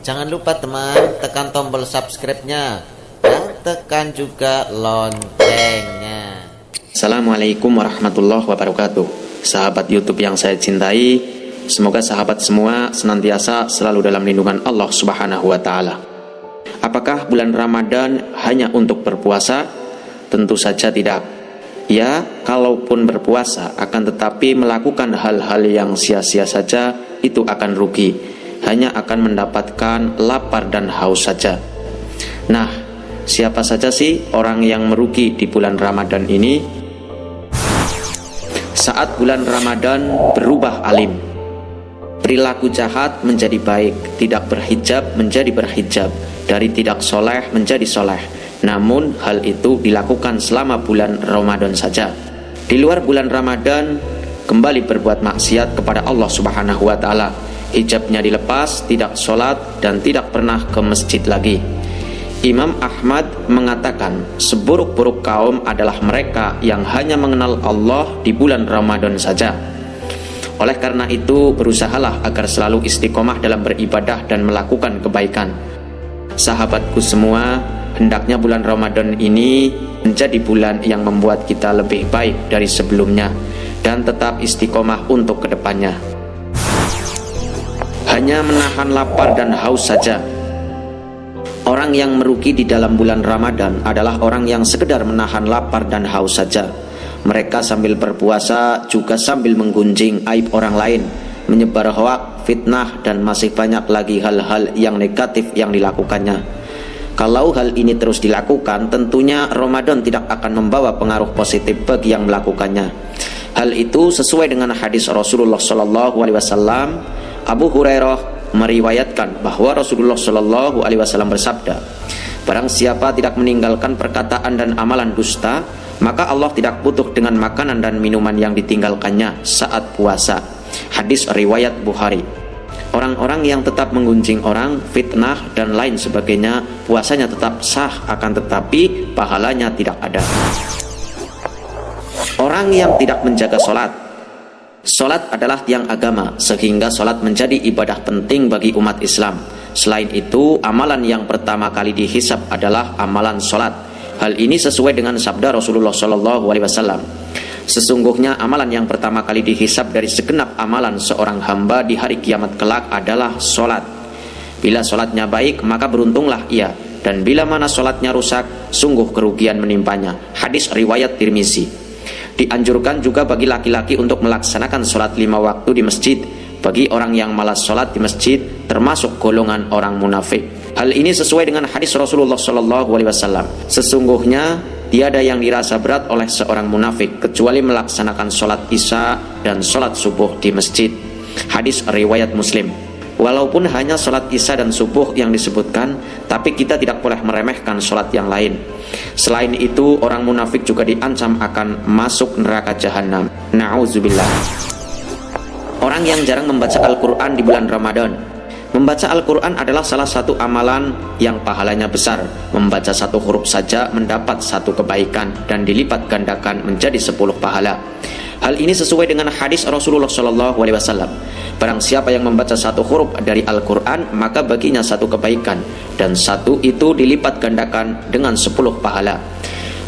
Jangan lupa teman, tekan tombol subscribe-nya dan tekan juga loncengnya. Assalamualaikum warahmatullahi wabarakatuh. Sahabat YouTube yang saya cintai, semoga sahabat semua senantiasa selalu dalam lindungan Allah Subhanahu wa taala. Apakah bulan Ramadan hanya untuk berpuasa? Tentu saja tidak. Ya, kalaupun berpuasa akan tetapi melakukan hal-hal yang sia-sia saja, itu akan rugi. Hanya akan mendapatkan lapar dan haus saja. Nah, siapa saja sih orang yang merugi di bulan Ramadan ini? Saat bulan Ramadan berubah alim, perilaku jahat menjadi baik, tidak berhijab menjadi berhijab, dari tidak soleh menjadi soleh. Namun hal itu dilakukan selama bulan Ramadan saja. Di luar bulan Ramadan kembali berbuat maksiat kepada Allah Subhanahu wa taala. Hijabnya dilepas, tidak sholat, dan tidak pernah ke masjid lagi. Imam Ahmad mengatakan, seburuk-buruk kaum adalah mereka yang hanya mengenal Allah di bulan Ramadan saja. Oleh karena itu, berusahalah agar selalu istiqomah dalam beribadah dan melakukan kebaikan. Sahabatku semua, hendaknya bulan Ramadan ini menjadi bulan yang membuat kita lebih baik dari sebelumnya dan tetap istiqomah untuk kedepannya. Hanya menahan lapar dan haus saja. Orang yang merugi di dalam bulan Ramadan adalah orang yang sekedar menahan lapar dan haus saja. Mereka sambil berpuasa juga sambil menggunjing aib orang lain, menyebar hoak, fitnah, dan masih banyak lagi hal-hal yang negatif yang dilakukannya. Kalau hal ini terus dilakukan, tentunya Ramadan tidak akan membawa pengaruh positif bagi yang melakukannya. Hal itu sesuai dengan hadis Rasulullah SAW. Abu Hurairah meriwayatkan bahwa Rasulullah SAW bersabda, barang siapa tidak meninggalkan perkataan dan amalan dusta, maka Allah tidak butuh dengan makanan dan minuman yang ditinggalkannya saat puasa. Hadis riwayat Bukhari. Orang-orang yang tetap menggunjing orang, fitnah, dan lain sebagainya, puasanya tetap sah, akan tetapi pahalanya tidak ada. Orang yang tidak menjaga sholat. Sholat adalah tiang agama, sehingga sholat menjadi ibadah penting bagi umat Islam. Selain itu, amalan yang pertama kali dihisab adalah amalan sholat. Hal ini sesuai dengan sabda Rasulullah SAW. Sesungguhnya amalan yang pertama kali dihisab dari segenap amalan seorang hamba di hari kiamat kelak adalah sholat. Bila sholatnya baik, maka beruntunglah ia, dan bila mana sholatnya rusak, sungguh kerugian menimpanya. Hadis riwayat Tirmizi. Dianjurkan juga bagi laki-laki untuk melaksanakan sholat 5 waktu di masjid. Bagi orang yang malas sholat di masjid, termasuk golongan orang munafik. Hal ini sesuai dengan hadis Rasulullah SAW. Sesungguhnya tiada yang dirasa berat oleh seorang munafik kecuali melaksanakan sholat isya dan sholat subuh di masjid. Hadis riwayat Muslim. Walaupun hanya sholat isya dan subuh yang disebutkan, tapi kita tidak boleh meremehkan sholat yang lain. Selain itu, orang munafik juga diancam akan masuk neraka jahanam. Na'udzubillah. Orang yang jarang membaca Al-Quran di bulan Ramadan. Membaca Al-Quran adalah salah satu amalan yang pahalanya besar. Membaca satu huruf saja mendapat satu kebaikan dan dilipat gandakan menjadi 10 pahala. Hal ini sesuai dengan hadis Rasulullah SAW. Barang siapa yang membaca satu huruf dari Al-Quran, maka baginya satu kebaikan, dan satu itu dilipat gandakan dengan 10 pahala.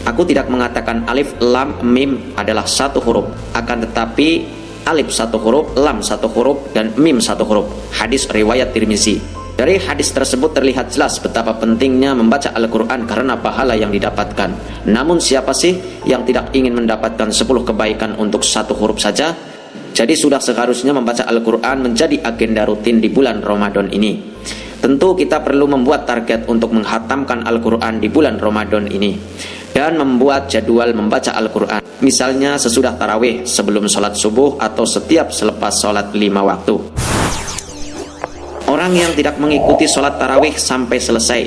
Aku tidak mengatakan alif, lam, mim adalah satu huruf, akan tetapi alif satu huruf, lam satu huruf, dan mim satu huruf. Hadis riwayat Tirmizi. Dari hadis tersebut terlihat jelas betapa pentingnya membaca Al-Quran karena pahala yang didapatkan. Namun siapa sih yang tidak ingin mendapatkan 10 kebaikan untuk satu huruf saja? Jadi sudah seharusnya membaca Al-Quran menjadi agenda rutin di bulan Ramadan ini. Tentu kita perlu membuat target untuk menghatamkan Al-Quran di bulan Ramadan ini, dan membuat jadwal membaca Al-Quran. Misalnya sesudah tarawih, sebelum sholat subuh, atau setiap selepas sholat 5 waktu. Orang yang tidak mengikuti sholat tarawih sampai selesai.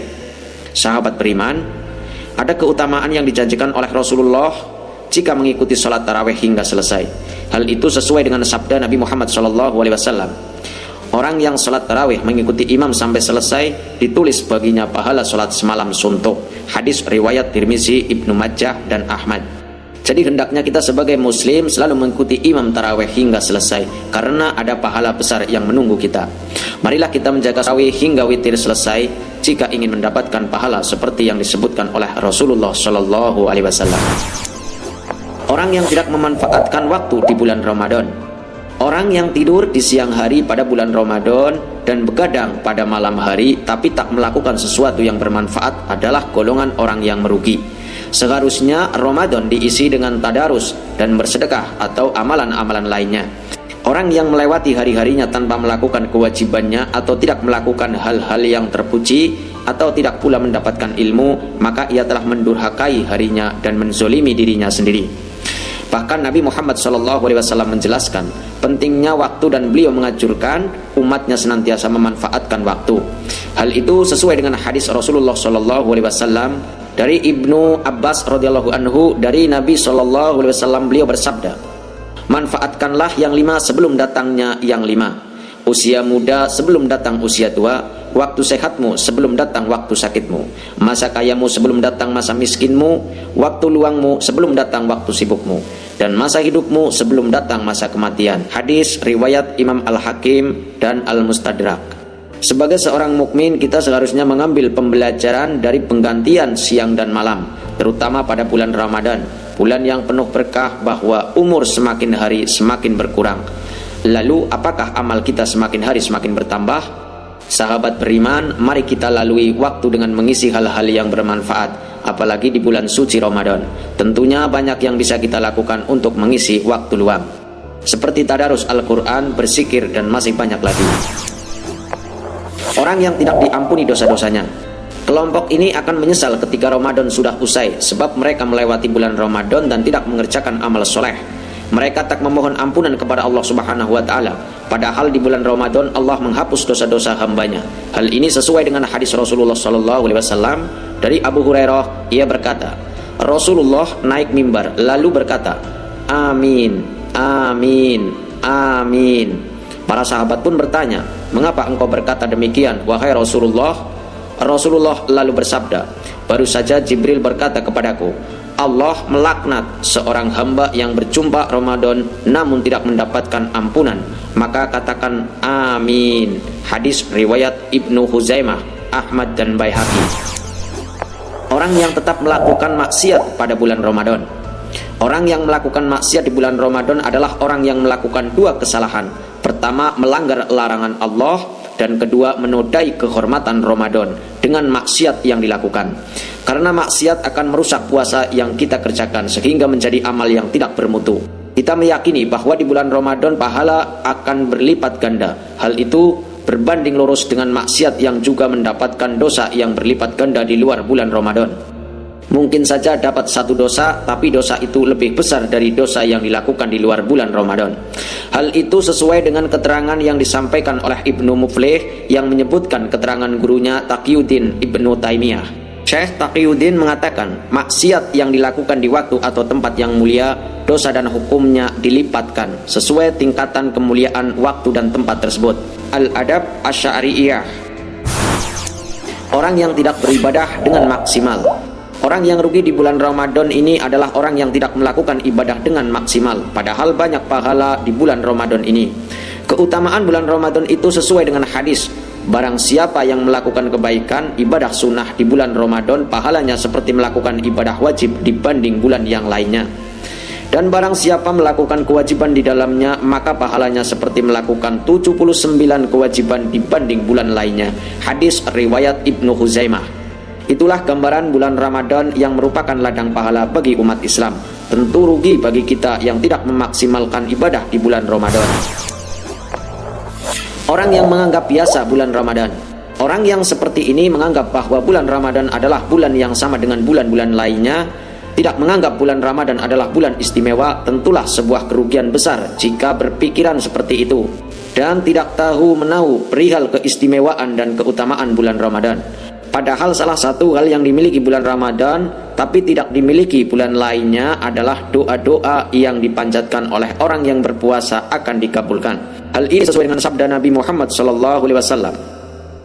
Sahabat beriman, ada keutamaan yang dijanjikan oleh Rasulullah jika mengikuti sholat tarawih hingga selesai. Hal itu sesuai dengan sabda Nabi Muhammad SAW. Orang yang sholat tarawih mengikuti imam sampai selesai, ditulis baginya pahala sholat semalam suntuk. Hadis riwayat Tirmizi, Ibnu Majah, dan Ahmad. Jadi hendaknya kita sebagai muslim selalu mengikuti imam tarawih hingga selesai, karena ada pahala besar yang menunggu kita. Marilah kita menjaga tarawih hingga witir selesai jika ingin mendapatkan pahala seperti yang disebutkan oleh Rasulullah Shallallahu Alaihi Wasallam. Orang yang tidak memanfaatkan waktu di bulan Ramadan. Orang yang tidur di siang hari pada bulan Ramadan dan begadang pada malam hari tapi tak melakukan sesuatu yang bermanfaat adalah golongan orang yang merugi. Seharusnya Ramadan diisi dengan tadarus dan bersedekah atau amalan-amalan lainnya. Orang yang melewati hari-harinya tanpa melakukan kewajibannya atau tidak melakukan hal-hal yang terpuji atau tidak pula mendapatkan ilmu, maka ia telah mendurhakai harinya dan menzolimi dirinya sendiri. Bahkan Nabi Muhammad SAW menjelaskan pentingnya waktu dan beliau menganjurkan umatnya senantiasa memanfaatkan waktu. Hal itu sesuai dengan hadis Rasulullah SAW dari Ibnu Abbas radhiyallahu anhu dari Nabi SAW, beliau bersabda, manfaatkanlah yang 5 sebelum datangnya yang 5, usia muda sebelum datang usia tua, waktu sehatmu sebelum datang waktu sakitmu, masa kayamu sebelum datang masa miskinmu, waktu luangmu sebelum datang waktu sibukmu, dan masa hidupmu sebelum datang masa kematian. Hadis riwayat Imam Al-Hakim dan Al-Mustadrak. Sebagai seorang mukmin, kita seharusnya mengambil pembelajaran dari penggantian siang dan malam, terutama pada bulan Ramadan, bulan yang penuh berkah, bahwa umur semakin hari semakin berkurang. Lalu apakah amal kita semakin hari semakin bertambah? Sahabat beriman, mari kita lalui waktu dengan mengisi hal-hal yang bermanfaat, apalagi di bulan suci Ramadan. Tentunya banyak yang bisa kita lakukan untuk mengisi waktu luang, seperti tadarus Al-Quran, berzikir, dan masih banyak lagi. Orang yang tidak diampuni dosa-dosanya. Kelompok ini akan menyesal ketika Ramadan sudah usai, sebab mereka melewati bulan Ramadan dan tidak mengerjakan amal soleh. Mereka tak memohon ampunan kepada Allah Subhanahu wa Ta'ala, padahal di bulan Ramadan Allah menghapus dosa-dosa hambanya. Hal ini sesuai dengan hadis Rasulullah SAW dari Abu Hurairah. Ia berkata, Rasulullah naik mimbar lalu berkata, amin, amin, amin. Para sahabat pun bertanya, mengapa engkau berkata demikian, wahai Rasulullah? Rasulullah lalu bersabda, baru saja Jibril berkata kepadaku, Allah melaknat seorang hamba yang berjumpa Ramadan namun tidak mendapatkan ampunan, maka katakan amin. Hadis riwayat Ibnu Huzaimah, Ahmad, dan Baihaqi. Orang yang tetap melakukan maksiat pada bulan Ramadan. Orang yang melakukan maksiat di bulan Ramadan adalah orang yang melakukan 2 kesalahan. Pertama, melanggar larangan Allah, dan kedua, menodai kehormatan Ramadan dengan maksiat yang dilakukan. Karena maksiat akan merusak puasa yang kita kerjakan sehingga menjadi amal yang tidak bermutu. Kita meyakini bahwa di bulan Ramadan pahala akan berlipat ganda. Hal itu berbanding lurus dengan maksiat yang juga mendapatkan dosa yang berlipat ganda di luar bulan Ramadan. Mungkin saja dapat 1 dosa, tapi dosa itu lebih besar dari dosa yang dilakukan di luar bulan Ramadan. Hal itu sesuai dengan keterangan yang disampaikan oleh Ibnu Muflih yang menyebutkan keterangan gurunya Taqiyuddin Ibnu Taimiyah. Syekh Taqiyuddin mengatakan, maksiat yang dilakukan di waktu atau tempat yang mulia, dosa dan hukumnya dilipatkan sesuai tingkatan kemuliaan waktu dan tempat tersebut. Al-Adab Asy'ariyah. Orang yang tidak beribadah dengan maksimal. Orang yang rugi di bulan Ramadan ini adalah orang yang tidak melakukan ibadah dengan maksimal, padahal banyak pahala di bulan Ramadan ini. Keutamaan bulan Ramadan itu sesuai dengan hadis, barang siapa yang melakukan kebaikan, ibadah sunnah di bulan Ramadan, pahalanya seperti melakukan ibadah wajib dibanding bulan yang lainnya. Dan barang siapa melakukan kewajiban di dalamnya, maka pahalanya seperti melakukan 79 kewajiban dibanding bulan lainnya. Hadis riwayat Ibnu Huzaimah. Itulah gambaran bulan Ramadan yang merupakan ladang pahala bagi umat Islam. Tentu rugi bagi kita yang tidak memaksimalkan ibadah di bulan Ramadan. Orang yang menganggap biasa bulan Ramadan. Orang yang seperti ini menganggap bahwa bulan Ramadan adalah bulan yang sama dengan bulan-bulan lainnya, tidak menganggap bulan Ramadan adalah bulan istimewa, tentulah sebuah kerugian besar jika berpikiran seperti itu dan tidak tahu menahu perihal keistimewaan dan keutamaan bulan Ramadan. Padahal salah satu hal yang dimiliki bulan Ramadan tapi tidak dimiliki bulan lainnya adalah doa-doa yang dipanjatkan oleh orang yang berpuasa akan dikabulkan. Hal ini sesuai dengan sabda Nabi Muhammad SAW.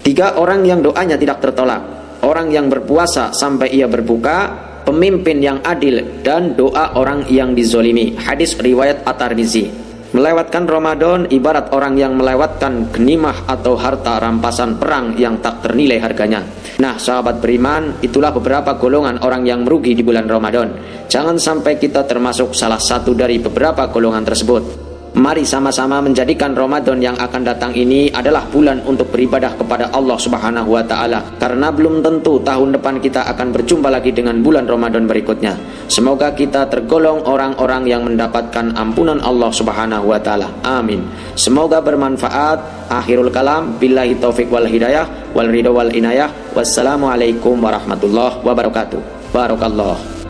3 orang yang doanya tidak tertolak. Orang yang berpuasa sampai ia berbuka, pemimpin yang adil, dan doa orang yang dizolimi. Hadis riwayat At-Tirmizi. Melewatkan Ramadan ibarat orang yang melewatkan ghanimah atau harta rampasan perang yang tak ternilai harganya. Nah, sahabat beriman, itulah beberapa golongan orang yang merugi di bulan Ramadan. Jangan sampai kita termasuk salah satu dari beberapa golongan tersebut. Mari sama-sama menjadikan Ramadan yang akan datang ini adalah bulan untuk beribadah kepada Allah Subhanahu wa taala, karena belum tentu tahun depan kita akan berjumpa lagi dengan bulan Ramadan berikutnya. Semoga kita tergolong orang-orang yang mendapatkan ampunan Allah Subhanahu wa taala. Amin. Semoga bermanfaat. Akhirul kalam, billahi taufik wal hidayah wal ridho wal inayah. Wassalamualaikum warahmatullahi wabarakatuh. Barakallah.